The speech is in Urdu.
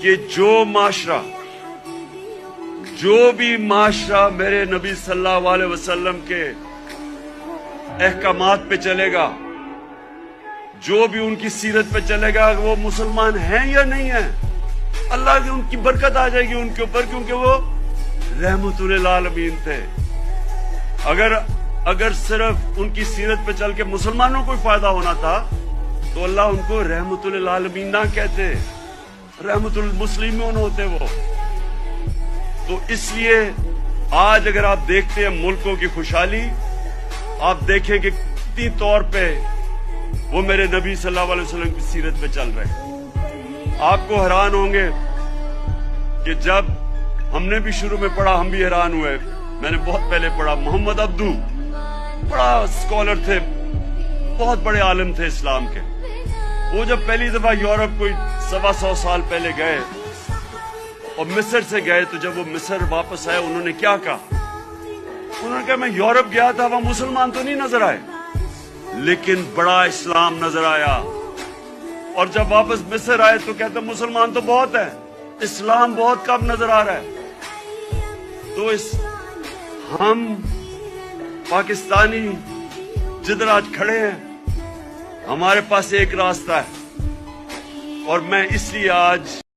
کہ جو بھی معاشرہ میرے نبی صلی اللہ علیہ وسلم کے احکامات پہ چلے گا، جو بھی ان کی سیرت پہ چلے گا، وہ مسلمان ہیں یا نہیں ہیں، اللہ کی ان کی برکت آ جائے گی ان کے اوپر، کیونکہ وہ رحمت للعالمین تھے۔ اگر صرف ان کی سیرت پہ چل کے مسلمانوں کو فائدہ ہونا تھا تو اللہ ان کو رحمت للعالمین نہ کہتے، رحمت المسلمون ہوتے وہ۔ تو اس لیے آج اگر آپ دیکھتے ہیں ملکوں کی خوشحالی، آپ دیکھیں کہ کتنی طور پہ وہ میرے نبی صلی اللہ علیہ وسلم کی سیرت پہ چل رہے ہیں۔ آپ کو حیران ہوں گے کہ جب ہم نے بھی شروع میں پڑھا ہم بھی حیران ہوئے، میں نے بہت پہلے پڑھا، محمد عبدو بڑا اسکالر تھے، بہت بڑے عالم تھے اسلام کے۔ وہ جب پہلی دفعہ یورپ کوئی 125 سال پہلے گئے اور مصر سے گئے، تو جب وہ مصر واپس آئے انہوں نے کیا کہا؟ انہوں نے کہا میں یورپ گیا تھا، وہاں مسلمان تو نہیں نظر آئے لیکن بڑا اسلام نظر آیا، اور جب واپس مصر آئے تو کہتے مسلمان تو بہت ہیں، اسلام بہت کم نظر آ رہا ہے۔ تو ہم پاکستانی جدھر آج کھڑے ہیں، ہمارے پاس ایک راستہ ہے، اور میں اس لیے آج